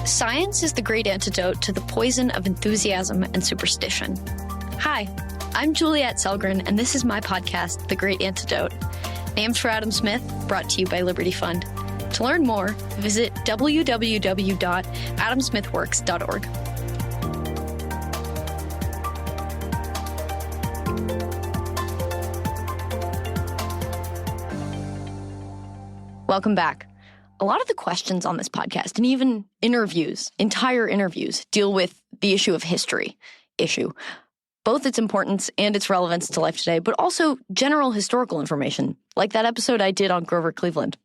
Science is the great antidote to the poison of enthusiasm and superstition. Hi, I'm Juliette Sellgren, and this is my podcast, The Great Antidote. Named for Adam Smith, brought to you by Liberty Fund. To learn more, visit www.AdamSmithWorks.org. Welcome back. A lot of the questions on this podcast, and even interviews, entire interviews, deal with the issue of history, both its importance and its relevance to life today, but also general historical information, like that episode I did on Grover Cleveland.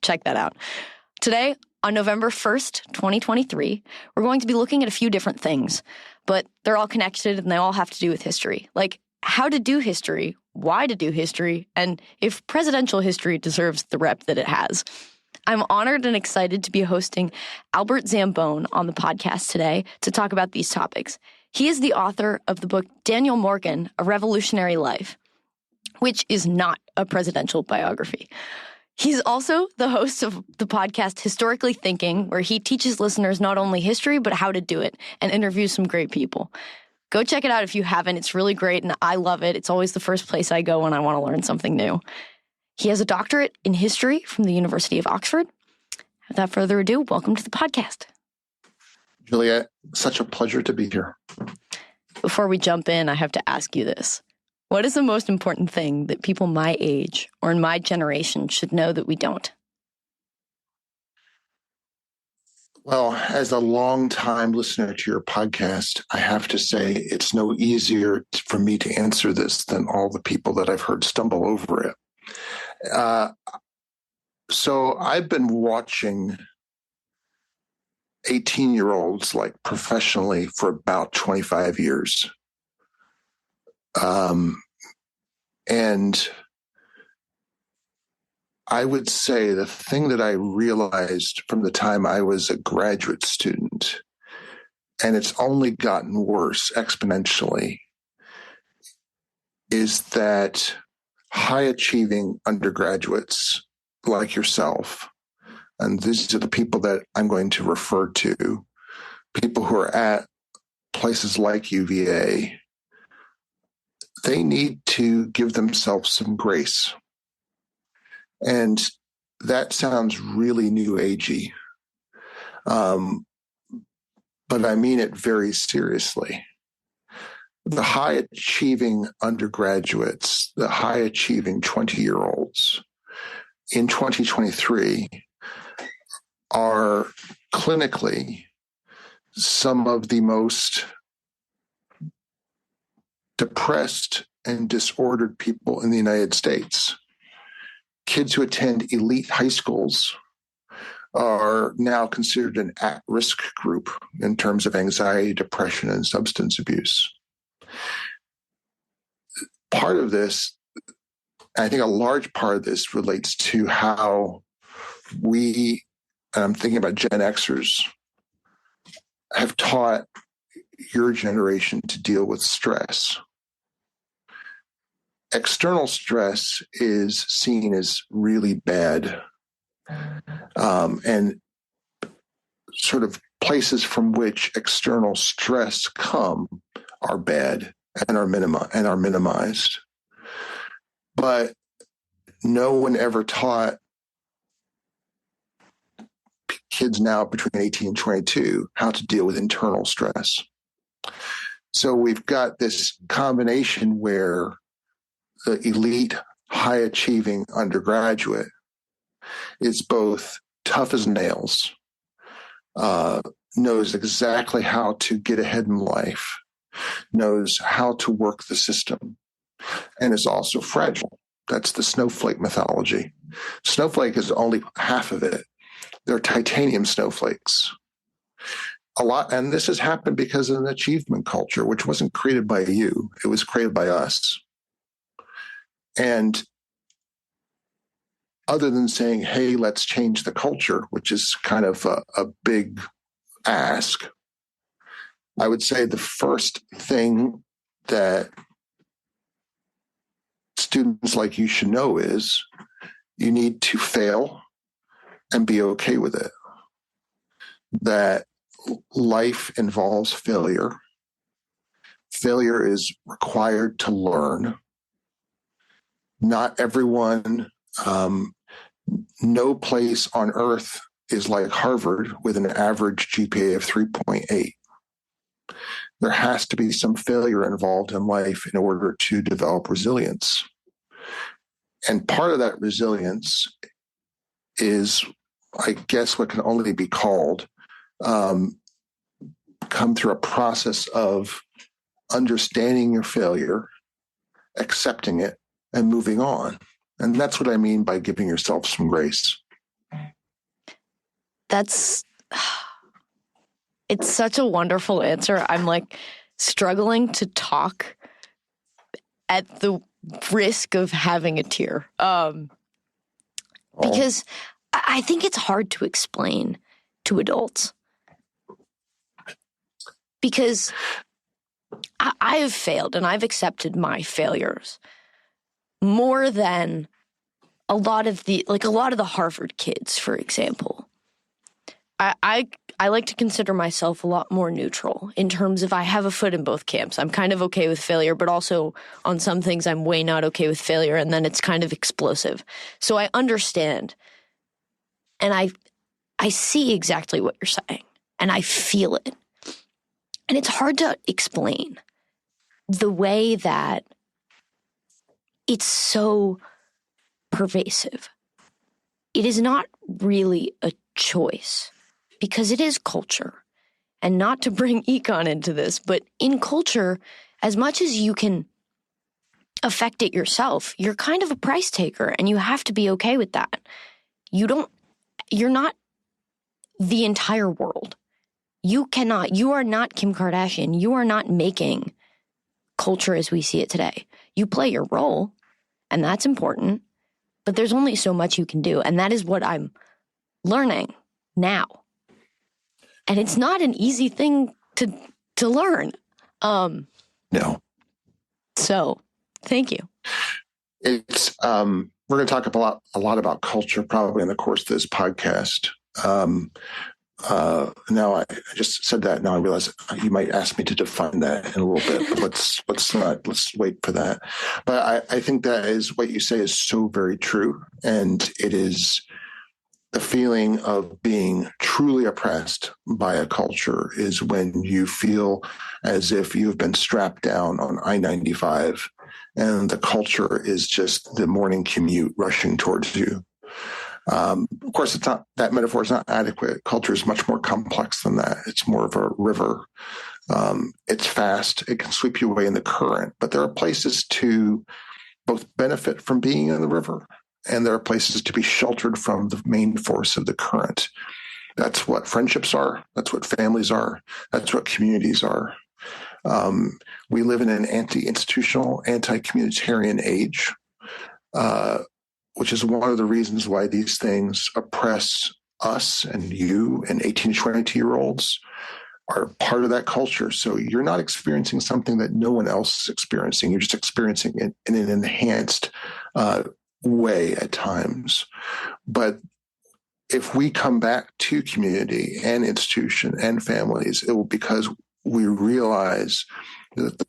Check that out. Today, on November 1st, 2023, we're going to be looking at a few different things, but they're all connected and they all have to do with history, like how to do history, why to do history, and if presidential history deserves the rep that it has. I'm honored and excited to be hosting Albert Zambone on the podcast today to talk about these topics. He is the author of the book Daniel Morgan, A Revolutionary Life, which is not a presidential biography. He's also the host of the podcast Historically Thinking, where he teaches listeners not only history, but how to do it, and interviews some great people. Go check it out if you haven't. It's really great, and I love it. It's always the first place I go when I want to learn something new. He has a doctorate in history from the University of Oxford. Without further ado, welcome to the podcast. Juliette, such a pleasure to be here. Before we jump in, I have to ask you this. What is the most important thing that people my age or in my generation should know that we don't? Well, as a long-time listener to your podcast, I have to say it's no easier for me to answer this than all the people that I've heard stumble over it. So I've been watching 18-year-olds like professionally for about 25 years. And I would say the thing that I realized from the time I was a graduate student, and it's only gotten worse exponentially, is that high-achieving undergraduates like yourself, and these are the people that I'm going to refer to, people who are at places like UVA, they need to give themselves some grace. And that sounds really new agey, but I mean it very seriously. The high-achieving undergraduates, the high-achieving 20-year-olds in 2023 are clinically some of the most depressed and disordered people in the United States. Kids who attend elite high schools are now considered an at-risk group in terms of anxiety, depression, and substance abuse. Part of this, I think a large part of this relates to how we, and I'm thinking about Gen Xers, have taught your generation to deal with stress. External stress is seen as really bad, and sort of places from which external stress come are bad and are minimized. But no one ever taught kids now between 18 and 22 how to deal with internal stress. So we've got this combination where the elite, high-achieving undergraduate is both tough as nails, knows exactly how to get ahead in life, knows how to work the system, and is also fragile. That's the snowflake mythology. Snowflake is only half of it. They're titanium snowflakes. A lot, and this has happened because of an achievement culture, which wasn't created by you. It was created by us. And other than saying, hey, let's change the culture, which is kind of a big ask, I would say the first thing that students like you should know is you need to fail and be okay with it. That life involves failure. Failure is required to learn. Not everyone, no place on earth is like Harvard with an average GPA of 3.8. There has to be some failure involved in life in order to develop resilience. And part of that resilience is, I guess, what can only be called come through a process of understanding your failure, accepting it, and moving on. And that's what I mean by giving yourself some grace. It's such a wonderful answer. I'm like struggling to talk at the risk of having a tear. Because I think it's hard to explain to adults. Because I have failed and I've accepted my failures more than a lot of the Harvard kids, for example. I like to consider myself a lot more neutral in terms of I have a foot in both camps. I'm kind of okay with failure, but also on some things I'm way not okay with failure, and then it's kind of explosive. So I understand, and I see exactly what you're saying, and I feel it. And it's hard to explain the way that it's so pervasive. It is not really a choice because it is culture. And not to bring econ into this, but in culture, as much as you can affect it yourself, you're kind of a price taker and you have to be okay with that. You're not the entire world. You are not Kim Kardashian. You are not making culture as we see it today. You play your role, and that's important, but there's only so much you can do. And that is what I'm learning now. And it's not an easy thing to learn. No. So thank you. It's we're going to talk a lot about culture probably in the course of this podcast. Now I just said that. Now I realize you might ask me to define that in a little bit, but let's wait for that. But I think that is what you say is so very true. And it is the feeling of being truly oppressed by a culture is when you feel as if you've been strapped down on I-95 and the culture is just the morning commute rushing towards you. Of course, it's not, that metaphor is not adequate. Culture is much more complex than that. It's more of a river. It's fast. It can sweep you away in the current, but there are places to both benefit from being in the river, and there are places to be sheltered from the main force of the current. That's what friendships are. That's what families are. That's what communities are. We live in an anti-institutional, anti-communitarian age, which is one of the reasons why these things oppress us and you and 18 to 22-year-olds are part of that culture. So you're not experiencing something that no one else is experiencing. You're just experiencing it in an enhanced way at times. But if we come back to community and institution and families, it will because we realize that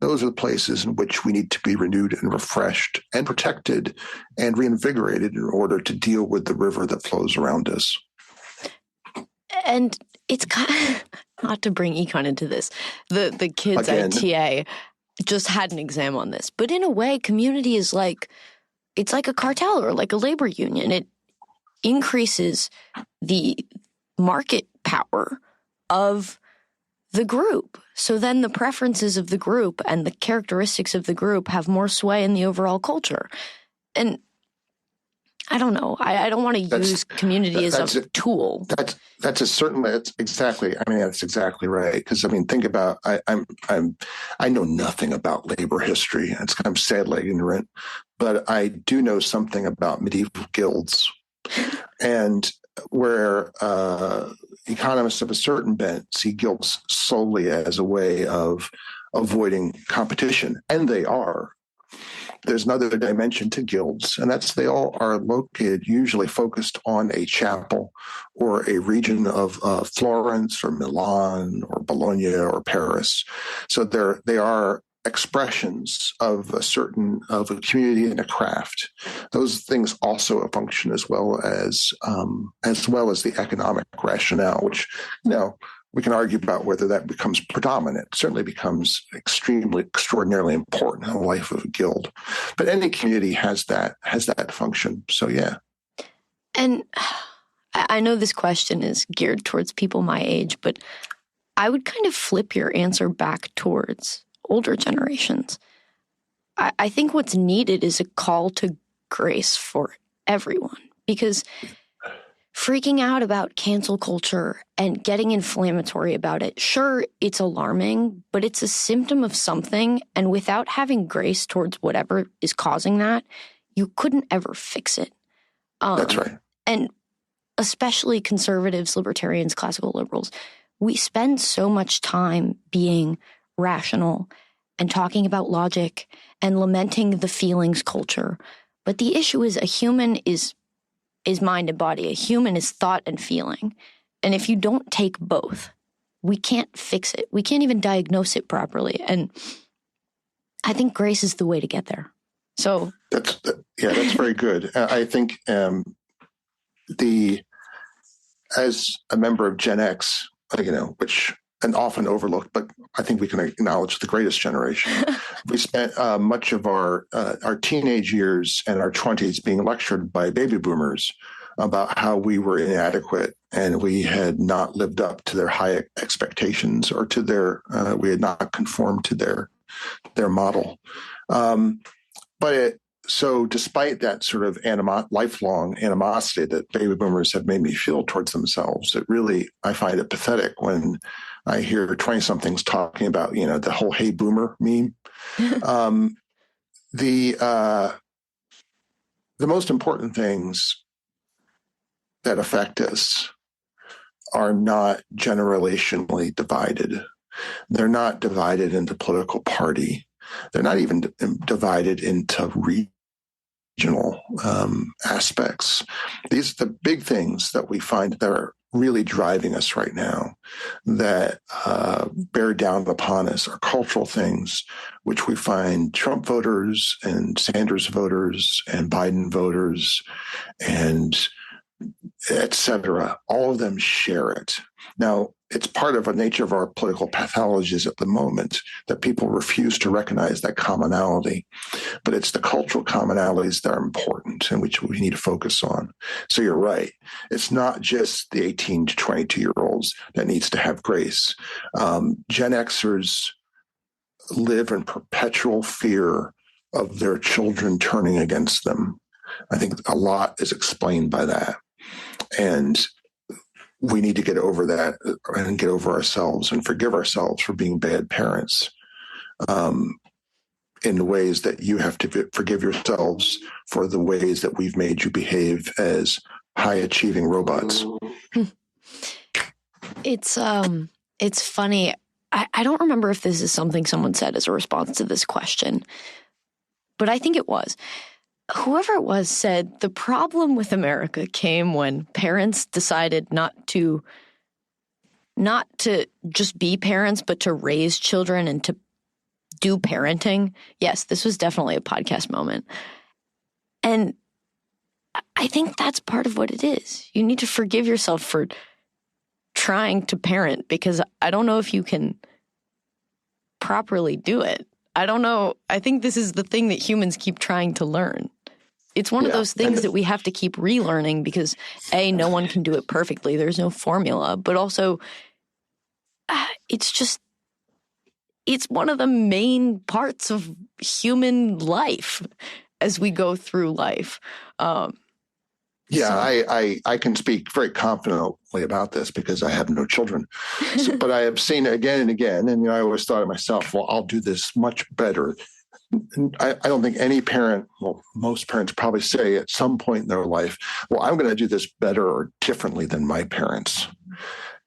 those are the places in which we need to be renewed and refreshed and protected and reinvigorated in order to deal with the river that flows around us. And it's kind of, not to bring econ into this, the kids Again, at TA just had an exam on this. But in a way, community is it's like a cartel or like a labor union. It increases the market power of the group. So then the preferences of the group and the characteristics of the group have more sway in the overall culture. And I don't know. I don't want to use community as a tool. That's exactly. I mean, that's exactly right. Because I mean, think about. I know nothing about labor history. I'm sadly ignorant, but I do know something about medieval guilds, and where economists of a certain bent see guilds solely as a way of avoiding competition, and they are. There's another dimension to guilds, and that's they all are located, usually focused on a chapel or a region of Florence or Milan or Bologna or Paris. So they are expressions of a community and a craft. Those things also function as well as the economic rationale, which, we can argue about whether that becomes predominant. It certainly becomes extraordinarily important in the life of a guild. But any community has that function. So, yeah. And I know this question is geared towards people my age, but I would kind of flip your answer back towards older generations. I think what's needed is a call to grace for everyone, because freaking out about cancel culture and getting inflammatory about it, sure, it's alarming, but it's a symptom of something. And without having grace towards whatever is causing that, you couldn't ever fix it. That's right. And especially conservatives, libertarians, classical liberals, we spend so much time being rational and talking about logic and lamenting the feelings culture. But the issue is a human is mind and body. A human is thought and feeling. And if you don't take both, we can't fix it. We can't even diagnose it properly. And I think grace is the way to get there. So that's very good. I think as a member of Gen X, which and often overlooked, but I think we can acknowledge the greatest generation. We spent much of our teenage years and our 20s being lectured by baby boomers about how we were inadequate and we had not lived up to their high expectations or to we had not conformed to their model. So despite that sort of lifelong animosity that baby boomers have made me feel towards themselves, I find it pathetic when I hear 20-somethings talking about, the whole "Hey Boomer" meme. The most important things that affect us are not generationally divided. They're not divided into political party. They're not even divided into regional aspects. These are the big things that we find that are really driving us right now, that bear down upon us, are cultural things, which we find Trump voters and Sanders voters and Biden voters and et cetera. All of them share it. Now, it's part of the nature of our political pathologies at the moment that people refuse to recognize that commonality. But it's the cultural commonalities that are important and which we need to focus on. So you're right. It's not just the 18 to 22-year-olds that needs to have grace. Gen Xers live in perpetual fear of their children turning against them. I think a lot is explained by that. And we need to get over that and get over ourselves and forgive ourselves for being bad parents in the ways that you have to forgive yourselves for the ways that we've made you behave as high-achieving robots. It's funny. I don't remember if this is something someone said as a response to this question, but I think it was. Whoever it was said the problem with America came when parents decided not to just be parents, but to raise children and to do parenting. Yes, this was definitely a podcast moment. And I think that's part of what it is. You need to forgive yourself for trying to parent, because I don't know if you can properly do it. I don't know. I think this is the thing that humans keep trying to learn. It's one of those things that we have to keep relearning because, A, no one can do it perfectly. There's no formula. But also, it's one of the main parts of human life as we go through life. I can speak very confidently about this because I have no children. But I have seen it again and again. And I always thought to myself, well, I'll do this much better. I don't think any parent, well, most parents probably say at some point in their life, well, I'm going to do this better or differently than my parents.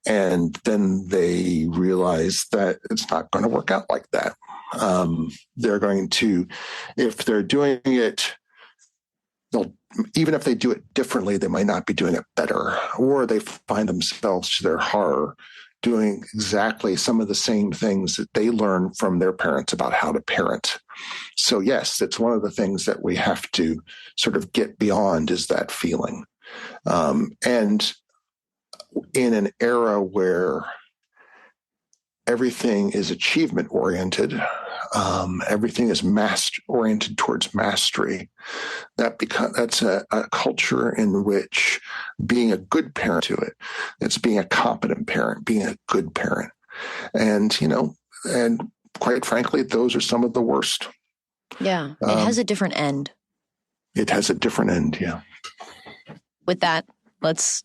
And then they realize that it's not going to work out like that. They're going to, if they're doing it, even if they do it differently, they might not be doing it better, or they find themselves, to their horror, doing exactly some of the same things that they learn from their parents about how to parent. So yes, it's one of the things that we have to sort of get beyond, is that feeling. And in an era where everything is achievement oriented, everything is oriented towards mastery, that's a culture in which being a good parent to it, it's being a competent parent, being a good parent. And, and quite frankly, those are some of the worst. Yeah. It has a different end. It has a different end. Yeah. With that, let's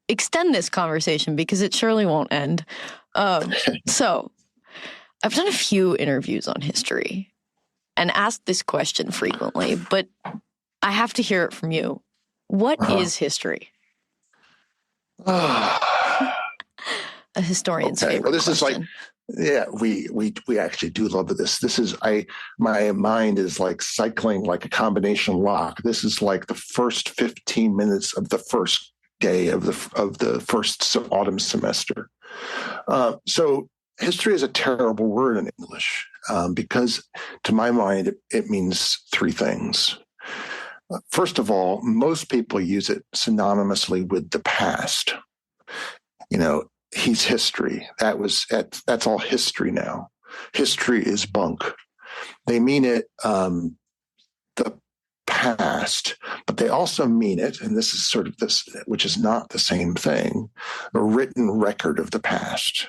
extend this conversation, because it surely won't end. So I've done a few interviews on history and asked this question frequently, but I have to hear it from you. What is history? A historian's favorite well, this question. is like, we actually do love this. This is, my mind is like cycling like a combination lock. This is like the first 15 minutes of the first day of the first autumn semester. So history is a terrible word in English, because to my mind, it means three things. First of all, most people use it synonymously with the past. He's history. That's all history now. History is bunk. They mean it the past, but they also mean it, and this is sort of this, which is not the same thing, a written record of the past.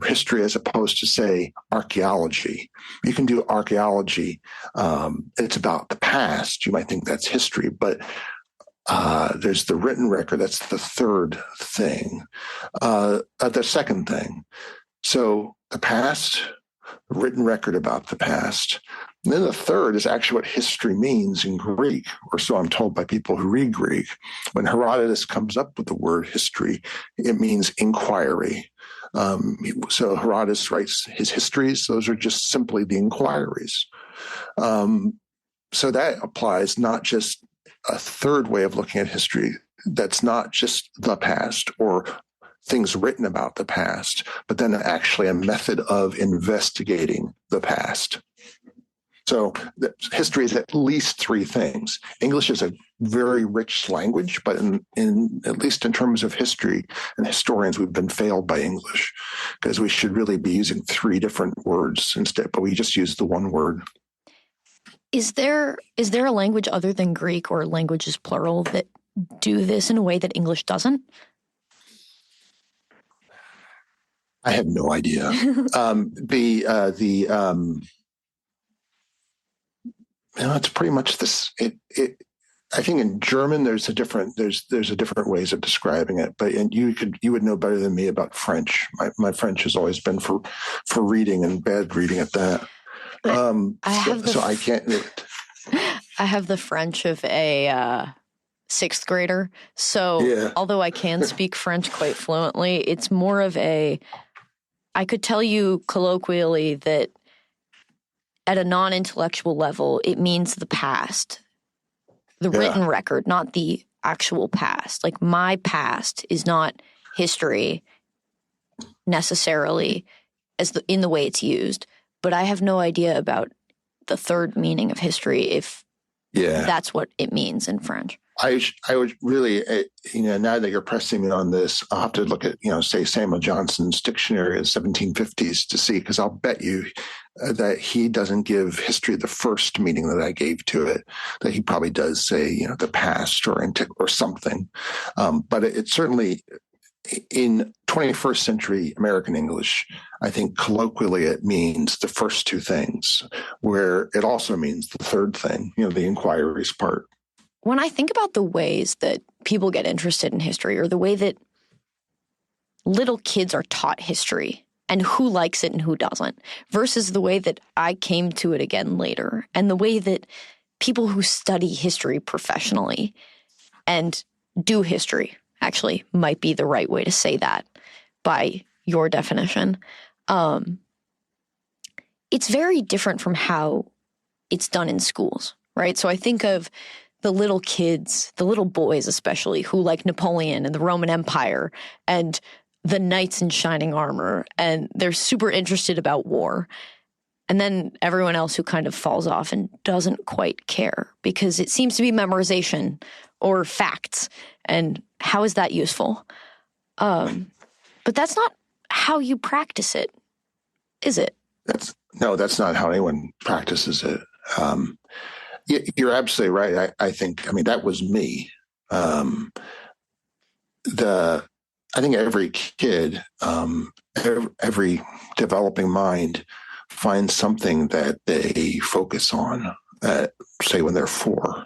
History, as opposed to, say, archaeology. You can do archaeology. It's about the past. You might think that's history, but there's the written record. That's the third thing. The second thing. So the past, written record about the past. And then the third is actually what history means in Greek, or so I'm told by people who read Greek. When Herodotus comes up with the word history, it means inquiry. So Herodotus writes his histories. Those are just simply the inquiries. So that applies not just a third way of looking at history. That's not just the past or things written about the past, but then actually a method of investigating the past. So history is at least three things. English is a very rich language, but in at least in terms of history and historians, we've been failed by English, because we should really be using three different words instead, but we just use the one word. Is there a language other than Greek, or languages plural, that do this in a way that English doesn't? I have no idea. It's pretty much this. I think in German there's a different ways of describing it, but you would know better than me about French. My French has always been for reading, and bad reading at that. I can't. I have the French of a sixth grader, so although I can speak French quite fluently, it's more of I could tell you colloquially that at a non-intellectual level, it means the past, the written record, not the actual past. Like, my past is not history necessarily in the way it's used, but I have no idea about the third meaning of history, if that's what it means in French. I would really, now that you're pressing me on this, I'll have to look at, say, Samuel Johnson's dictionary of the 1750s to see, because I'll bet you that he doesn't give history the first meaning that I gave to it, that he probably does say, the past or something. But it certainly, in 21st century American English, I think colloquially it means the first two things, where it also means the third thing, the inquiries part. When I think about the ways that people get interested in history, or the way that little kids are taught history and who likes it and who doesn't, versus the way that I came to it again later, and the way that people who study history professionally and do history, actually might be the right way to say that by your definition, it's very different from how it's done in schools, right? So I think of the little kids, the little boys especially, who like Napoleon and the Roman Empire and the knights in shining armor, and they're super interested about war. And then everyone else who kind of falls off and doesn't quite care because it seems to be memorization or facts. And how is that useful? But that's not how you practice it, is it? That's not how anyone practices it. You're absolutely right. I think that was me. I think every kid, every developing mind finds something that they focus on, say when they're 4.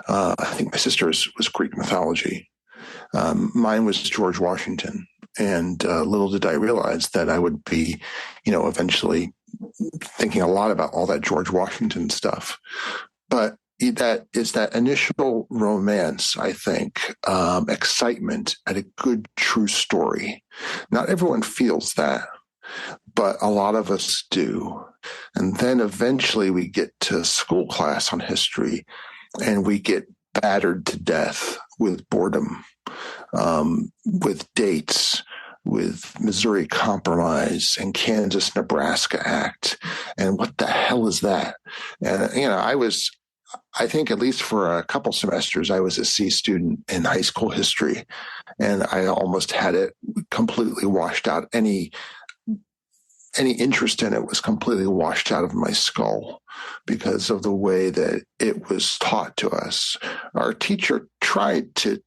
I think my sister's was Greek mythology. Mine was George Washington. And little did I realize that I would be, eventually thinking a lot about all that George Washington stuff. But that is that initial romance, I think, excitement at a good, true story. Not everyone feels that, but a lot of us do. And then eventually we get to school class on history and we get battered to death with boredom, with dates, with Missouri Compromise and Kansas-Nebraska Act. And what the hell is that? And, I think at least for a couple semesters, I was a C student in high school history, and I almost had it completely washed out. Any interest in it was completely washed out of my skull because of the way that it was taught to us. Our teacher tried to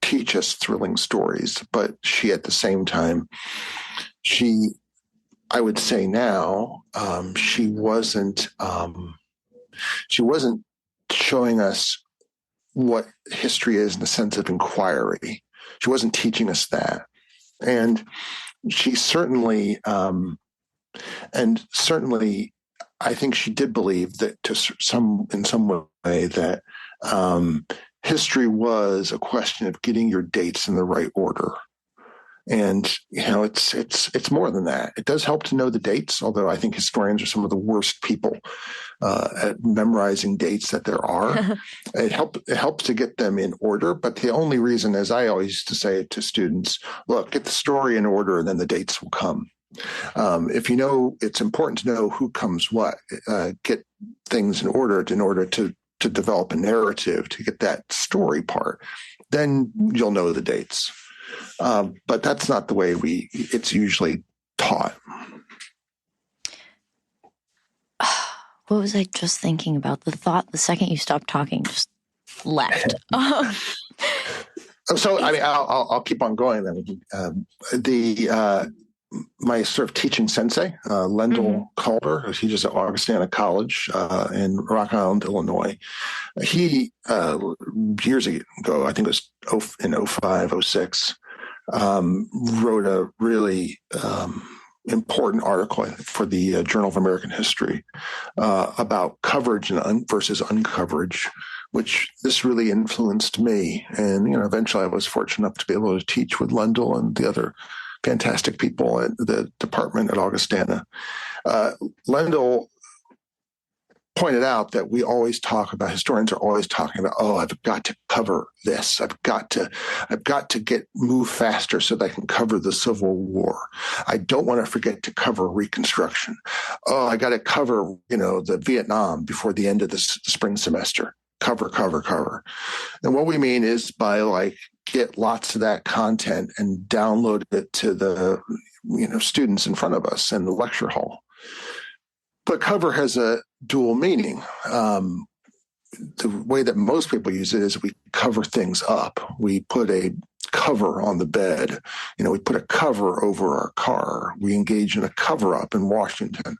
teach us thrilling stories, but she, at the same time, I would say now, she wasn't showing us what history is in the sense of inquiry. She wasn't teaching us that. And she certainly, I think she did believe that in some way that history was a question of getting your dates in the right order. And, it's more than that. It does help to know the dates, although I think historians are some of the worst people at memorizing dates that there are. It helps to get them in order. But the only reason, as I always used to say to students, look, get the story in order and then the dates will come. If it's important to know who comes what, get things in order to develop a narrative, to get that story part, then you'll know the dates. But that's not the way it's usually taught. What was I just thinking about? The thought, the second you stopped talking, just left. So, I'll keep on going then. My sort of teaching sensei, Lendl Calder, who teaches at Augustana College in Rock Island, Illinois. He, years ago, I think it was in 05, 06, wrote a really important article for the Journal of American History about coverage versus uncoverage, which this really influenced me. And, eventually I was fortunate enough to be able to teach with Lendl and the other fantastic people at the department at Augustana. Lendl pointed out that historians are always talking about, I've got to cover this. I've got to move faster so that I can cover the Civil War. I don't want to forget to cover Reconstruction. I got to cover, the Vietnam before the end of the spring semester. Cover. And what we mean is by get lots of that content and download it to the, students in front of us in the lecture hall. But cover has a dual meaning. The way that most people use it is we cover things up. We put a cover on the bed. We put a cover over our car. We engage in a cover up in Washington.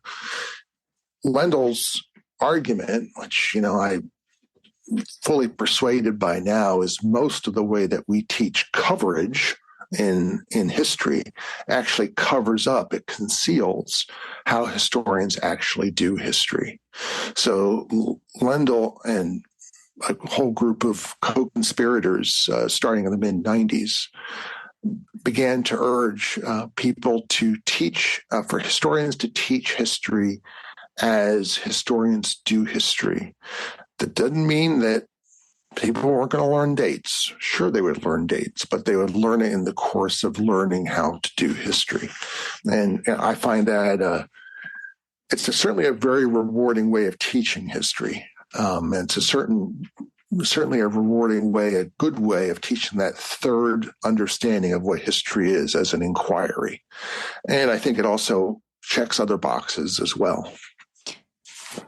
Lendl's argument, which, I'm fully persuaded by now, is most of the way that we teach coverage in history actually covers up, it conceals how historians actually do history. So Lendl and a whole group of co-conspirators starting in the mid-90s began to urge people to teach, for historians to teach history as historians do history. That doesn't mean that people weren't going to learn dates. Sure, they would learn dates, but they would learn it in the course of learning how to do history. And I find that it's certainly a very rewarding way of teaching history. And it's certainly a rewarding way, a good way of teaching that third understanding of what history is as an inquiry. And I think it also checks other boxes as well.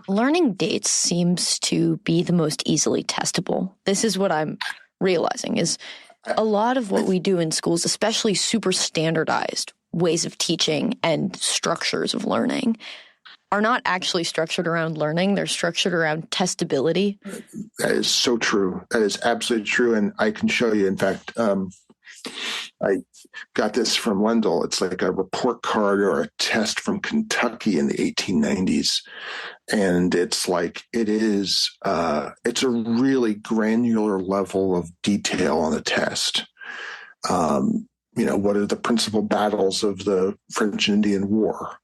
Learning dates seems to be the most easily testable. This is what I'm realizing is a lot of what we do in schools, especially super standardized ways of teaching and structures of learning, are not actually structured around learning. They're structured around testability. That is so true. That is absolutely true. And I can show you, in fact, I got this from Wendell. It's like a report card or a test from Kentucky in the 1890s. And it's like, it's a really granular level of detail on the test. What are the principal battles of the French and Indian War?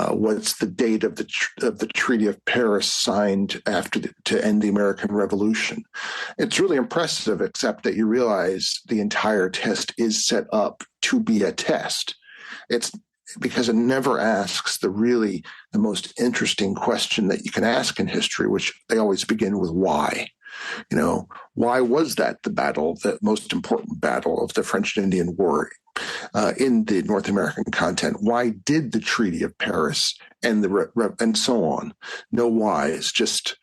What's the date of the Treaty of Paris signed to end the American Revolution? It's really impressive, except that you realize the entire test is set up to be a test. It's because it never asks the most interesting question that you can ask in history, which they always begin with why. Why was that the most important battle of the French and Indian War in the North American continent? Why did the Treaty of Paris and and so on? No whys, just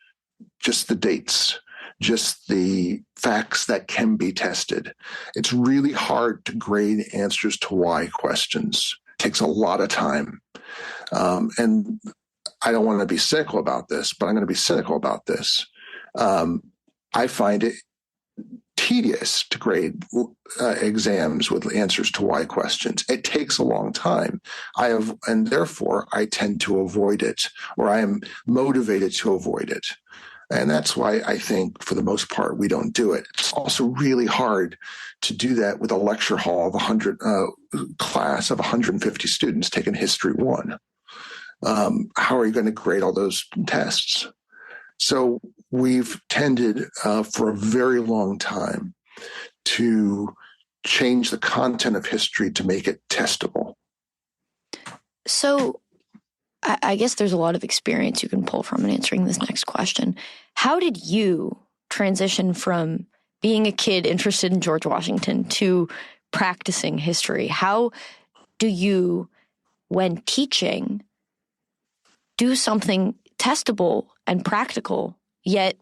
the dates, just the facts that can be tested. It's really hard to grade answers to why questions. It takes a lot of time. And I don't want to be cynical about this, but I'm going to be cynical about this. I find it tedious to grade exams with answers to why questions. It takes a long time. And therefore I tend to avoid it, or I am motivated to avoid it. And that's why I think, for the most part, we don't do it. It's also really hard to do that with a lecture hall of class of 150 students taking History 1. How are you going to grade all those tests? So we've tended for a very long time to change the content of history to make it testable. So I guess there's a lot of experience you can pull from in answering this next question. How did you transition from being a kid interested in George Washington to practicing history? How do you, when teaching, do something testable and practical, yet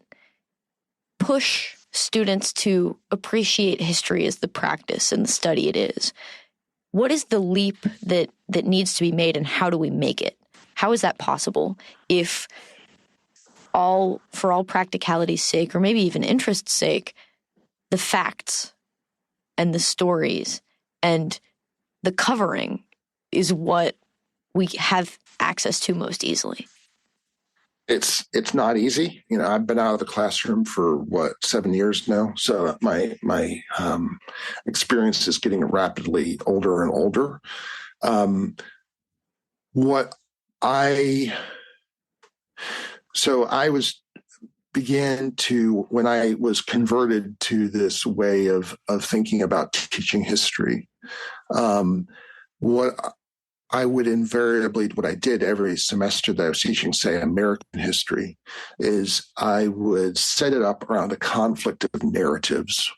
push students to appreciate history as the practice and the study it is? What is the leap that needs to be made, and how do we make it? How is that possible if for all practicality's sake, or maybe even interest's sake, the facts and the stories and the covering is what we have access to most easily? It's not easy. I've been out of the classroom for 7 years now. So my experience is getting rapidly older and older. When I was converted to this way of thinking about teaching history, what I did every semester that I was teaching, say, American history, is I would set it up around a conflict of narratives.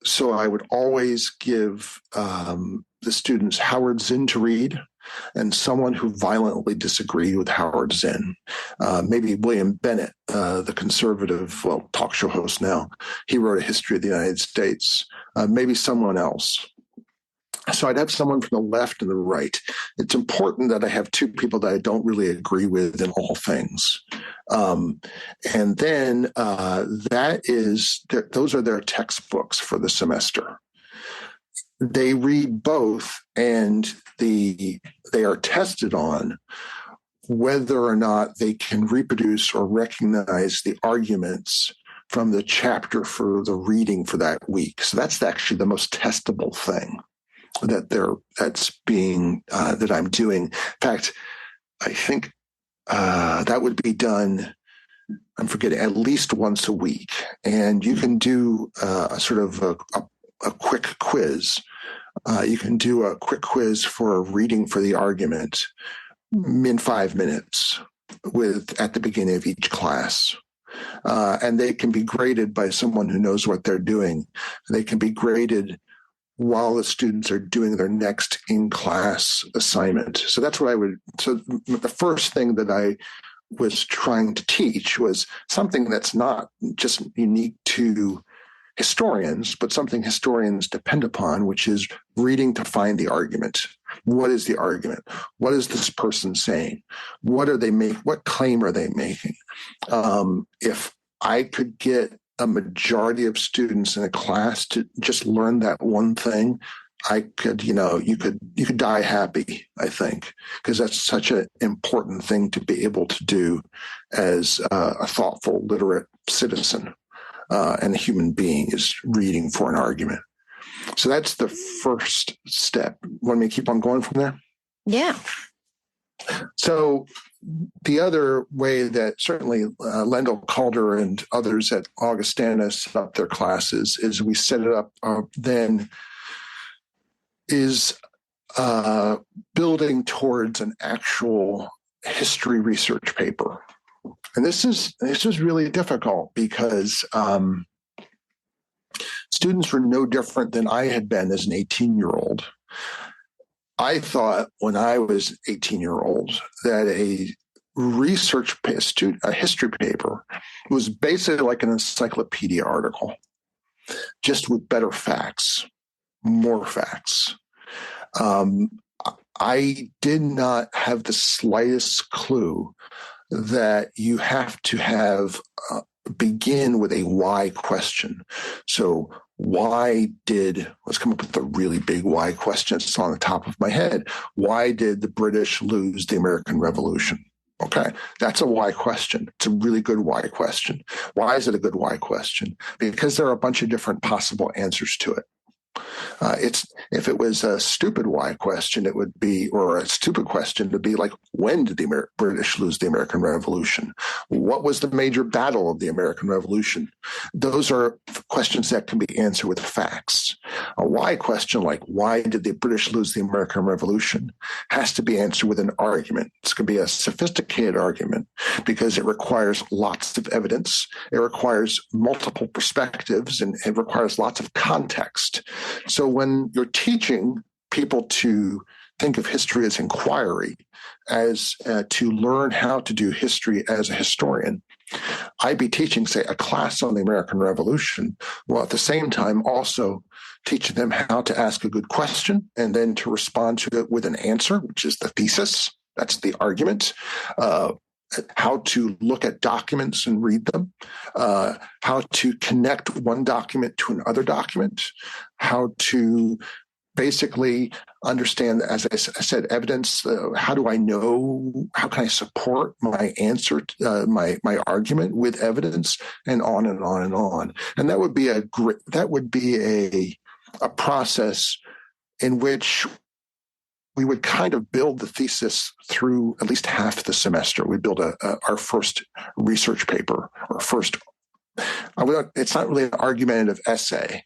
So I would always give the students Howard Zinn to read, and someone who violently disagreed with Howard Zinn. Maybe William Bennett, the conservative, talk show host now. He wrote a history of the United States. Maybe someone else. So I'd have someone from the left and the right. It's important that I have two people that I don't really agree with in all things. And then those are their textbooks for the semester. They read both, and they are tested on whether or not they can reproduce or recognize the arguments from the chapter for the reading for that week. So that's actually the most testable thing that I'm doing. In fact, I think that would be done, I'm forgetting, at least once a week. And you can do a sort of a quick quiz. You can do a quick quiz for a reading for the argument in 5 minutes at the beginning of each class. And they can be graded by someone who knows what they're doing. They can be graded while the students are doing their next in-class assignment. So that's what so the first thing that I was trying to teach was something that's not just unique to historians, but something historians depend upon, which is reading to find the argument. What is the argument? What is this person saying? What are they making? What claim are they making? If I could get a majority of students in a class to just learn that one thing, I could, you could die happy, I think, because that's such an important thing to be able to do as a thoughtful, literate citizen and a human being, is reading for an argument. So that's the first step. Want me to keep on going from there? Yeah. So the other way that certainly Lendl Calder and others at Augustana set up their classes is we set it up then is building towards an actual history research paper. And this is really difficult because students were no different than I had been as an 18-year-old. I thought when I was 18-year-old that a history paper was basically like an encyclopedia article, just with better facts, more facts. I did not have the slightst clue that you have to begin with a why question. So let's come up with a really big why question. It's on the top of my head. Why did the British lose the American Revolution? Okay, that's a why question. It's a really good why question. Why is it a good why question? Because there are a bunch of different possible answers to it. If it was a stupid why question, it would be, or a stupid question to be like, when did the British lose the American Revolution? What was the major battle of the American Revolution? Those are questions that can be answered with facts. A why question, like why did the British lose the American Revolution, has to be answered with an argument. It's going to be a sophisticated argument because it requires lots of evidence. It requires multiple perspectives, and it requires lots of context. So when you're teaching people to think of history as inquiry, as to learn how to do history as a historian, I'd be teaching, say, a class on the American Revolution, while at the same time also teaching them how to ask a good question and then to respond to it with an answer, which is the thesis. That's the argument. How to look at documents and read them, how to connect one document to another document, how to basically understand, as I said, evidence. How do I know? How can I support my answer, my argument with evidence, and on and on and on. And that would be a process in which we would kind of build the thesis through at least half the semester. We build our first research paper, it's not really an argumentative essay.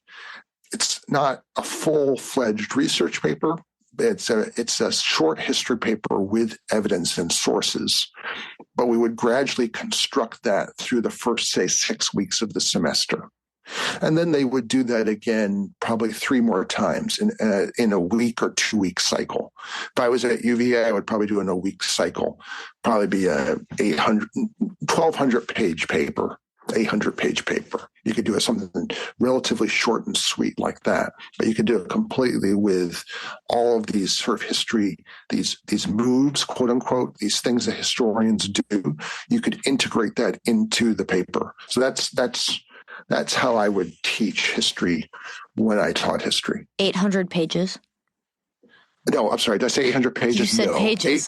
It's not a full-fledged research paper. It's a short history paper with evidence and sources. But we would gradually construct that through the first, say, 6 weeks of the semester. And then they would do that again probably 3 more times in a week or 2 week cycle. If I was at UVA, I would probably do in a week cycle, probably be a 1,200 page paper. 800-page paper. You could do something relatively short and sweet like that, but you could do it completely with all of these sort of history, these moves, quote unquote, these things that historians do. You could integrate that into the paper. So that's how I would teach history when I taught history. 800 pages? No, I'm sorry. Did I say 800 pages? You said no. pages.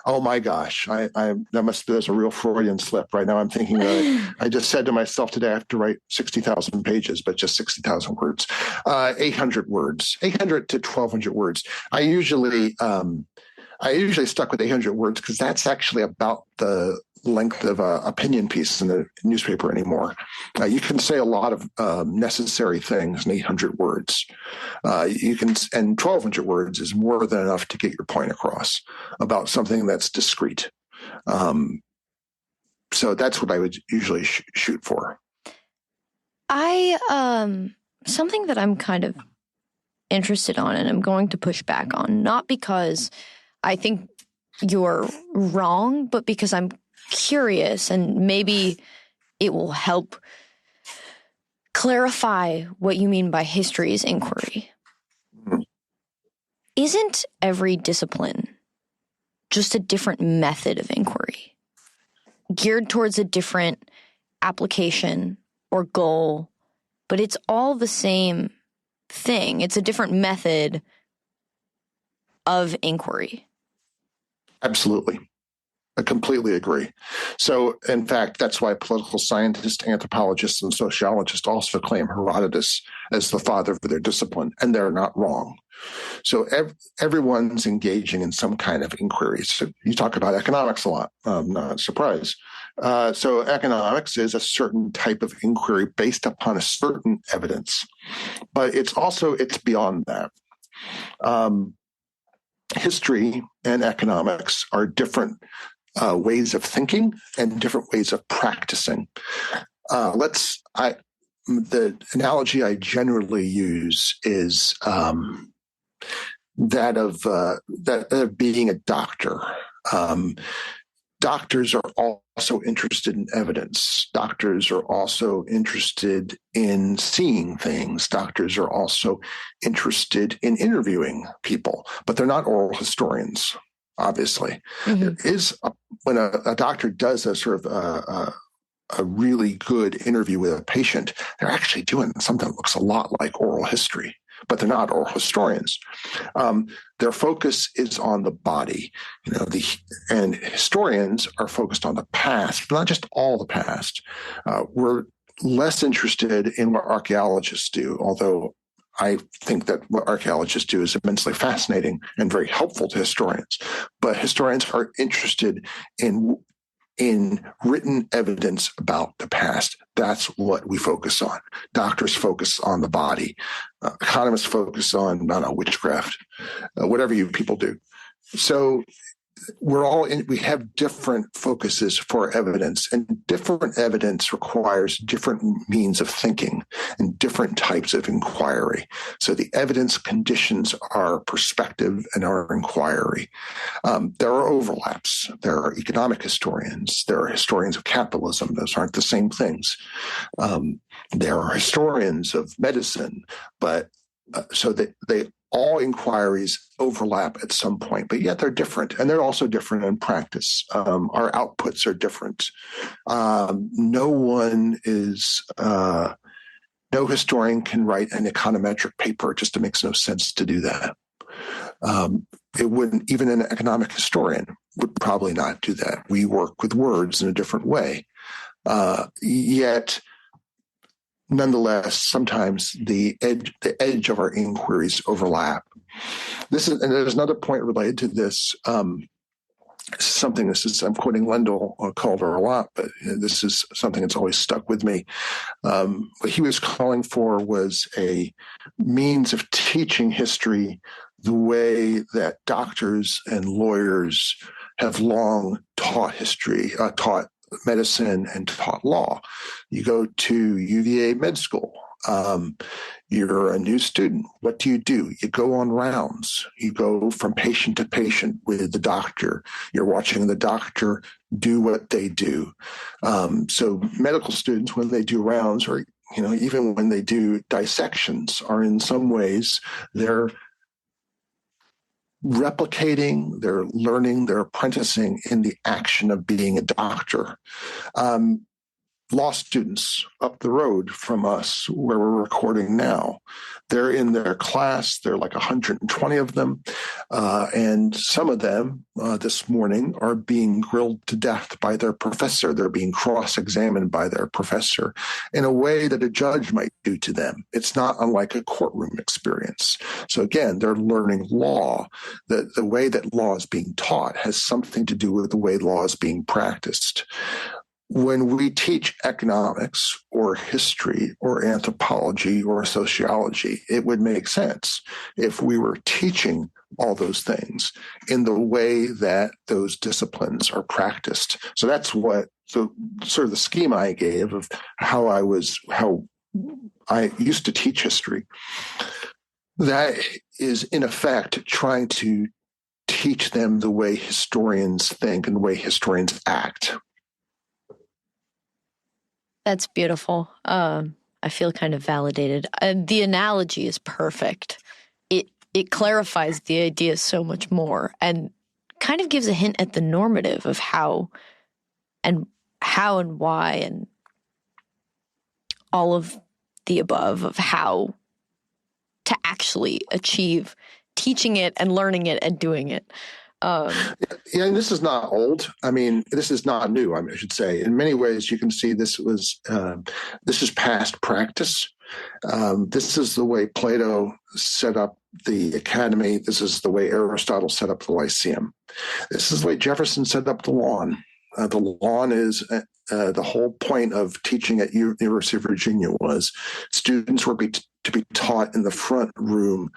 Oh my gosh! There's a real Freudian slip right now. I'm thinking that I just said to myself today I have to write 60,000 pages, but just 60,000 words, 800 words, 800 to 1,200 words. I usually I usually stuck with 800 words because that's actually about the length of an opinion piece in the newspaper anymore. You can say a lot of necessary things in 800 words. And 1,200 words is more than enough to get your point across about something that's discrete. So that's what I would usually shoot for. Something that I'm kind of interested on, and I'm going to push back on, not because I think you're wrong, but because I'm curious, and maybe it will help clarify what you mean by history is inquiry. Mm-hmm. Isn't every discipline just a different method of inquiry, geared towards a different application or goal, but it's all the same thing? It's a different method of inquiry. Absolutely. I completely agree. So, in fact, that's why political scientists, anthropologists, and sociologists also claim Herodotus as the father of their discipline, and they're not wrong. So everyone's engaging in some kind of inquiry. So you talk about economics a lot, not a surprise. So economics is a certain type of inquiry based upon a certain evidence, but it's beyond that. History and economics are different ways of thinking and different ways of practicing. The analogy I generally use is that of being a doctor. Doctors are also interested in evidence. Doctors are also interested in seeing things. Doctors are also interested in interviewing people, but they're not oral historians, obviously. Mm-hmm. When a doctor does a sort of a really good interview with a patient, they're actually doing something that looks a lot like oral history, but they're not oral historians. Their focus is on the body, and historians are focused on the past, but not just all the past. We're less interested in what archaeologists do, although I think that what archaeologists do is immensely fascinating and very helpful to historians. But historians are interested in written evidence about the past. That's what we focus on. Doctors focus on the body. Economists focus on, witchcraft, whatever you people do. So we have different focuses for evidence, and different evidence requires different means of thinking and different types of inquiry. So the evidence conditions our perspective and our inquiry. There are overlaps. There are economic historians. There are historians of capitalism. Those aren't the same things. There are historians of medicine, but so that all inquiries overlap at some point, but yet they're different, and they're also different in practice. Our outputs are different. No historian can write an econometric paper. It just makes no sense to do that. It wouldn't, even an economic historian would probably not do that. We work with words in a different way. Yet, nonetheless, sometimes the edge of our inquiries overlap. And there's another point related to this. I'm quoting Wendell Calder a lot, but this is something that's always stuck with me. What he was calling for was a means of teaching history the way that doctors and lawyers have long taught history, taught medicine, and taught law. You go to UVA med school. You're a new student. What do? You go on rounds. You go from patient to patient with the doctor. You're watching the doctor do what they do. So medical students, when they do rounds, or even when they do dissections, are in some ways they're replicating, they're learning, they're apprenticing in the action of being a doctor. law students up the road from us where we're recording now. They're in their class. There are like 120 of them. And some of them this morning are being grilled to death by their professor. They're being cross-examined by their professor in a way that a judge might do to them. It's not unlike a courtroom experience. So again, they're learning law. The way that law is being taught has something to do with the way law is being practiced. When we teach economics or history or anthropology or sociology, it would make sense if we were teaching all those things in the way that those disciplines are practiced. So that's what sort of the scheme I gave of how I used to teach history. That is, in effect, trying to teach them the way historians think and the way historians act. That's beautiful. I feel kind of validated. The analogy is perfect. It clarifies the idea so much more and kind of gives a hint at the normative of how and why and all of the above of how to actually achieve teaching it and learning it and doing it. Yeah, and this is not old. I mean, this is not new, I should say. In many ways, you can see this is past practice. This is the way Plato set up the academy. This is the way Aristotle set up the Lyceum. This is the way Jefferson set up the lawn. The lawn is the whole point of teaching at University of Virginia was students were to be taught in the front room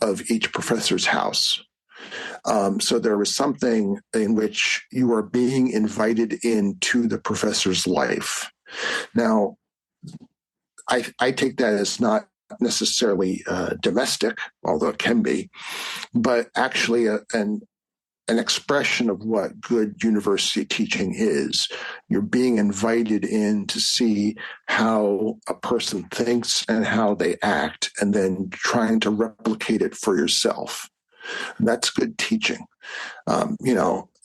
of each professor's house. So there was something in which you are being invited into the professor's life. Now, I take that as not necessarily domestic, although it can be, but actually an expression of what good university teaching is. You're being invited in to see how a person thinks and how they act, and then trying to replicate it for yourself. And that's good teaching.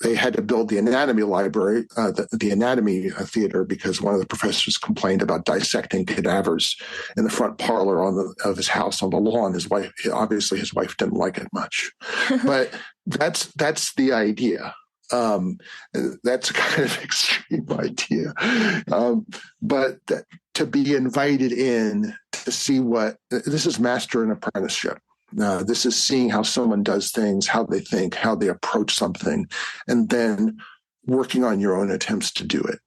They had to build the anatomy library, the anatomy theater, because one of the professors complained about dissecting cadavers in the front parlor of his house on the lawn. His wife didn't like it much, but that's the idea. That's a kind of extreme idea, but to be invited in to see what this is, master and apprenticeship. This is seeing how someone does things, how they think, how they approach something, and then working on your own attempts to do it.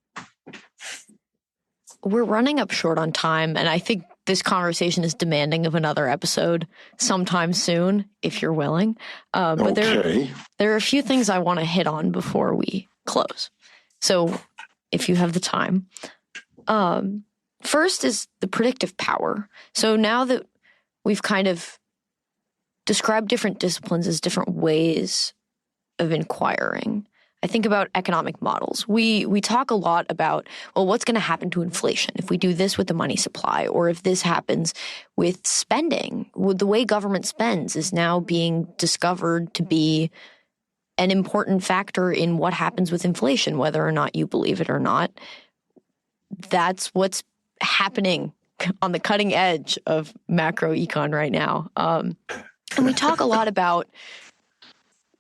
We're running up short on time, and I think this conversation is demanding of another episode sometime soon, if you're willing. But there are a few things I want to hit on before we close. So if you have the time. First is the predictive power. So now that we've kind of describe different disciplines as different ways of inquiring, I think about economic models. We talk a lot about, well, what's going to happen to inflation if we do this with the money supply, or if this happens with spending. The way government spends is now being discovered to be an important factor in what happens with inflation, whether or not you believe it or not. That's what's happening on the cutting edge of macro econ right now. And we talk a lot about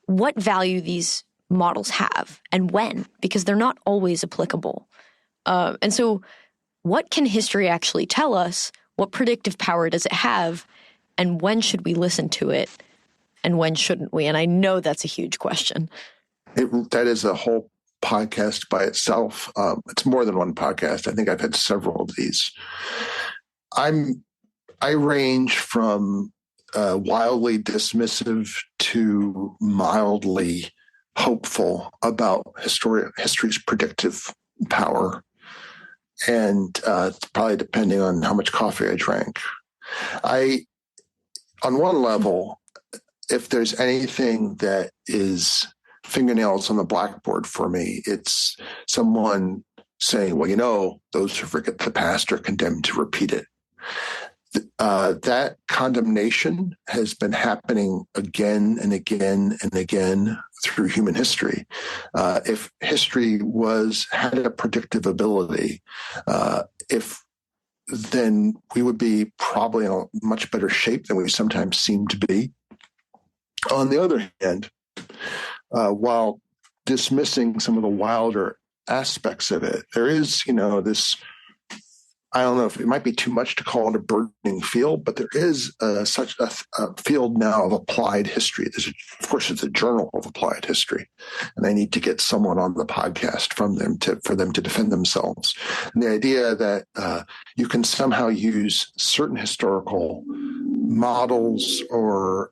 what value these models have and when, because they're not always applicable. And so what can history actually tell us? What predictive power does it have? And when should we listen to it? And when shouldn't we? And I know that's a huge question. That is a whole podcast by itself. It's more than one podcast. I think I've had several of these. I range from wildly dismissive to mildly hopeful about history's predictive power, and probably depending on how much coffee I drank. On one level, if there's anything that is fingernails on the blackboard for me, it's someone saying, well, those who forget the past are condemned to repeat it. that condemnation has been happening again and again and again through human history. If history had a predictive ability, then we would be probably in a much better shape than we sometimes seem to be. On the other hand, while dismissing some of the wilder aspects of it, there is, this, I don't know if it might be too much to call it a burgeoning field, but there is such a field now of applied history. Of course, it's a journal of applied history, and I need to get someone on the podcast for them to defend themselves. And the idea that you can somehow use certain historical models or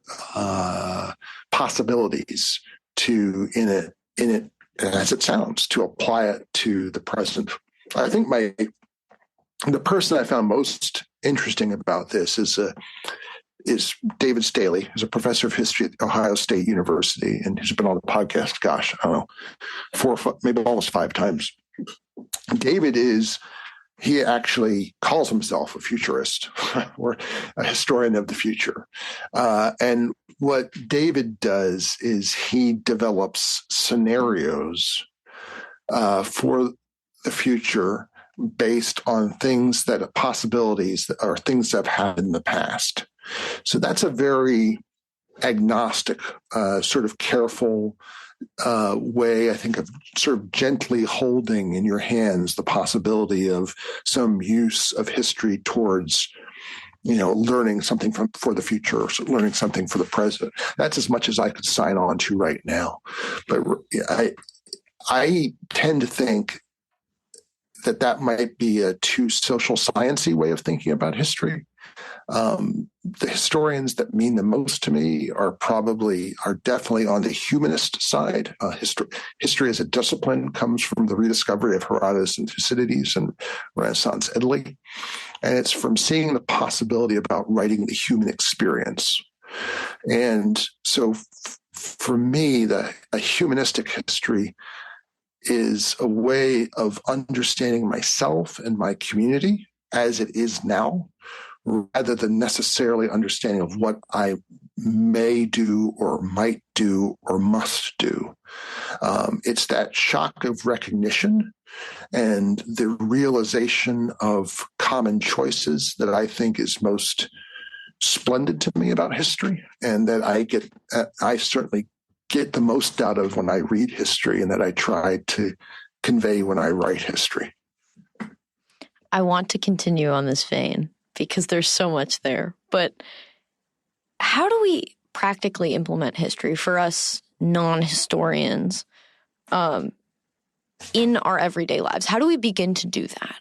possibilities in it, as it sounds, to apply it to the present. I think the person I found most interesting about this is David Staley, who's a professor of history at Ohio State University, and he's been on the podcast, gosh, I don't know, 4 or 5, maybe almost 5 times. David he actually calls himself a futurist or a historian of the future. And what David does is he develops scenarios for the future based on possibilities or things that have happened in the past. So that's a very agnostic, sort of careful way, I think, of sort of gently holding in your hands the possibility of some use of history towards, learning something for the future, or learning something for the present. That's as much as I could sign on to right now. But I tend to think that might be a too social sciencey way of thinking about history. The historians that mean the most to me are definitely on the humanist side. History as a discipline comes from the rediscovery of Herodotus and Thucydides in Renaissance Italy. And it's from seeing the possibility about writing the human experience. And so for me, a humanistic history is a way of understanding myself and my community as it is now, rather than necessarily understanding of what I may do or might do or must do. It's that shock of recognition and the realization of common choices that I think is most splendid to me about history, and that I certainly get the most out of when I read history, and that I try to convey when I write history. I want to continue on this vein because there's so much there. But how do we practically implement history for us non-historians in our everyday lives? How do we begin to do that?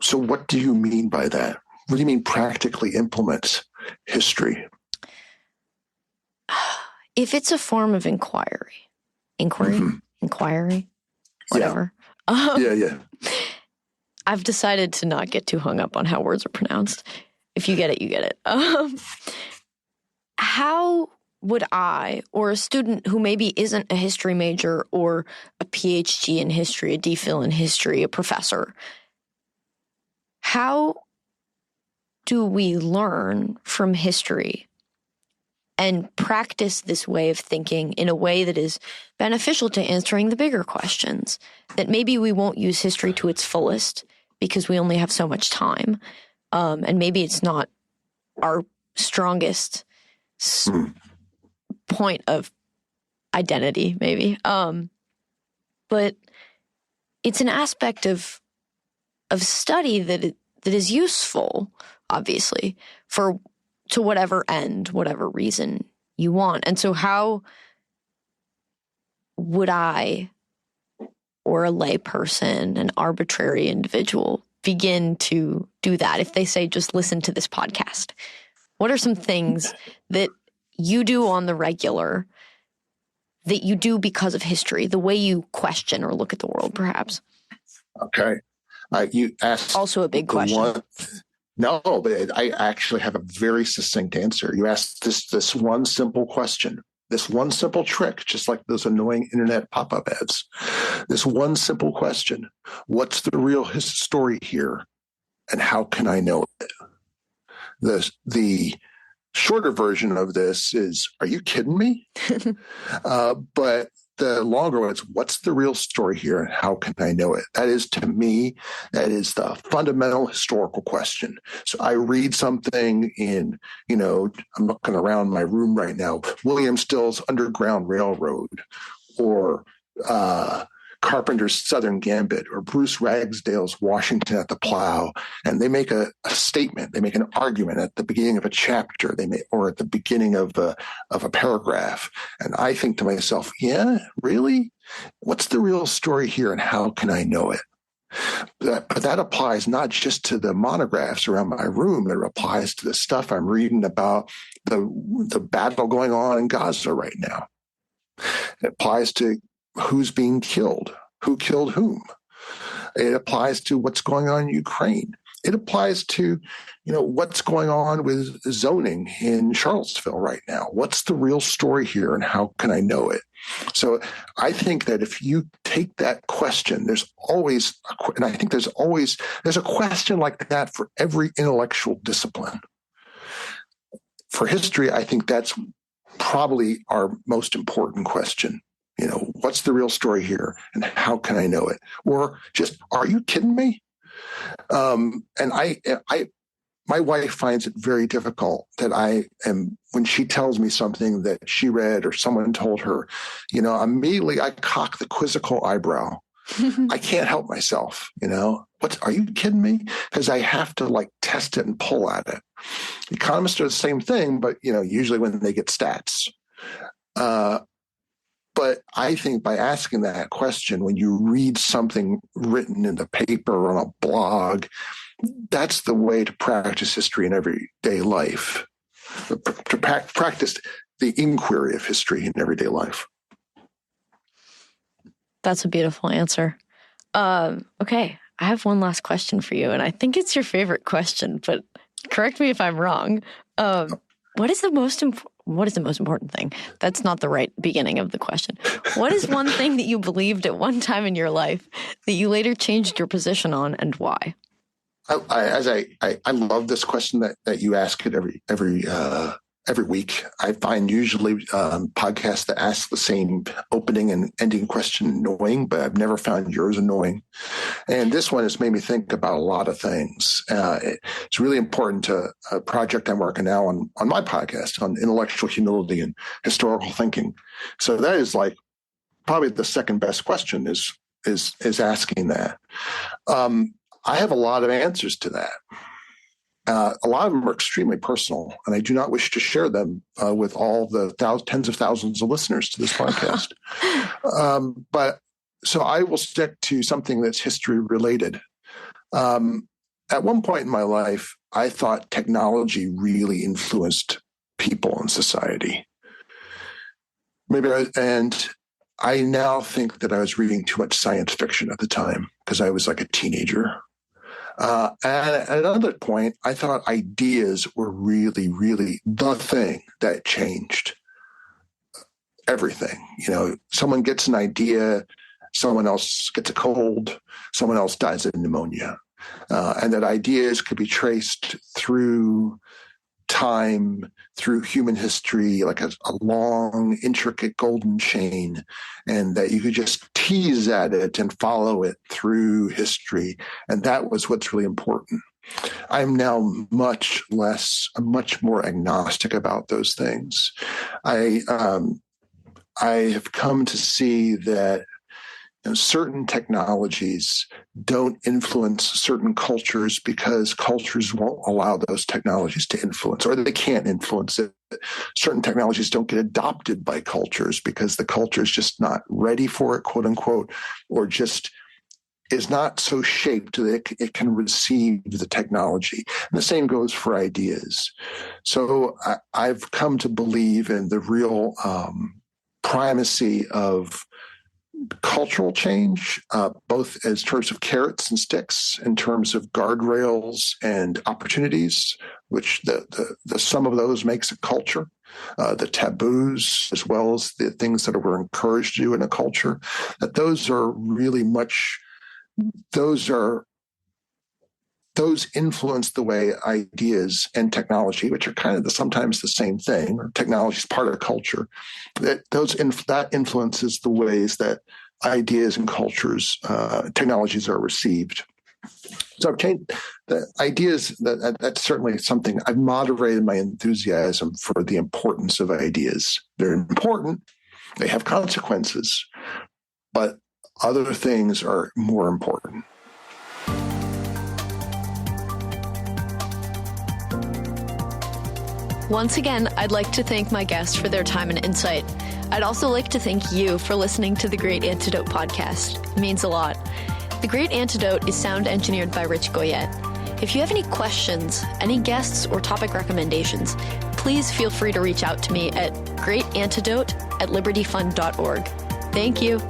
So what do you mean by that? What do you mean practically implement history? If it's a form of inquiry, whatever. Yeah. I've decided to not get too hung up on how words are pronounced. If you get it, you get it. How would I, or a student who maybe isn't a history major or a PhD in history, a DPhil in history, a professor, how do we learn from history and practice this way of thinking in a way that is beneficial to answering the bigger questions, that maybe we won't use history to its fullest because we only have so much time, and maybe it's not our strongest point of identity, maybe, but it's an aspect of study that is useful, obviously, to whatever end, whatever reason you want. And so how would I, or a lay person, an arbitrary individual, begin to do that if they say, just listen to this podcast? What are some things that you do on the regular that you do because of history, the way you question or look at the world, perhaps? Okay. You asked also a big question. No, but I actually have a very succinct answer. You asked this one simple question, this one simple trick, just like those annoying internet pop-up ads. This one simple question: what's the real story here, and how can I know it? The shorter version of this is, are you kidding me? But the longer one is, what's the real story here and how can I know it? That is, to me, that is the fundamental historical question. So I read something in, I'm looking around my room right now, William Still's Underground Railroad, or Carpenter's Southern Gambit, or Bruce Ragsdale's Washington at the Plow, and they make a statement, they make an argument at the beginning of a chapter, or at the beginning of a paragraph, and I think to myself, yeah, really? What's the real story here, and how can I know it? But that applies not just to the monographs around my room; it applies to the stuff I'm reading about the battle going on in Gaza right now. It applies to who's being killed, who killed whom. It applies to what's going on in Ukraine. It applies to, what's going on with zoning in Charlottesville right now. What's the real story here and how can I know it? So I think that if you take that question, there's a question like that for every intellectual discipline. For history, I think that's probably our most important question. What's the real story here and how can I know it? Or just, are you kidding me? And my wife finds it very difficult that when she tells me something that she read or someone told her, immediately I cock the quizzical eyebrow. I can't help myself, are you kidding me? Because I have to test it and pull at it. Economists are the same thing, but, usually when they get stats. But I think by asking that question, when you read something written in the paper or on a blog, that's the way to practice history in everyday life, to practice the inquiry of history in everyday life. That's a beautiful answer. Okay, I have one last question for you, and I think it's your favorite question, but correct me if I'm wrong. What is the most important thing? That's not the right beginning of the question. What is one thing that you believed at one time in your life that you later changed your position on, and why? I love this question that you ask it every week. I find usually podcasts that ask the same opening and ending question annoying, but I've never found yours annoying. And this one has made me think about a lot of things. It's really important to a project I'm working now on my podcast on intellectual humility and historical thinking. So that is probably the second best question is asking that. I have a lot of answers to that. A lot of them are extremely personal, and I do not wish to share them with all the tens of thousands of listeners to this podcast. But so I will stick to something that's history related. At one point in my life, I thought technology really influenced people in society. And I now think that I was reading too much science fiction at the time because I was like a teenager. And at another point, I thought ideas were really, really the thing that changed everything. Someone gets an idea, someone else gets a cold, someone else dies of pneumonia. And that ideas could be traced through time, through human history, like a long, intricate golden chain, and that you could just tease at it and follow it through history. And that was what's really important. I'm now much more agnostic about those things. I have come to see that certain technologies don't influence certain cultures because cultures won't allow those technologies to influence, or they can't influence it. Certain technologies don't get adopted by cultures because the culture is just not ready for it, quote unquote, or just is not so shaped that it can receive the technology. And the same goes for ideas. So I've come to believe in the real primacy of cultural change, both as terms of carrots and sticks, in terms of guardrails and opportunities, which the sum of those makes a culture, the taboos, as well as the things that we're encouraged to do in a culture, that those are those influence the way ideas and technology, which are kind of sometimes the same thing, or technology is part of culture, that influences the ways that ideas and cultures, technologies are received. So I've changed the ideas. That's certainly something. I've moderated my enthusiasm for the importance of ideas. They're important. They have consequences, but other things are more important. Once again, I'd like to thank my guests for their time and insight. I'd also like to thank you for listening to the Great Antidote podcast. It means a lot. The Great Antidote is sound engineered by Rich Goyette. If you have any questions, any guests, or topic recommendations, please feel free to reach out to me at greatantidote@libertyfund.org. Thank you.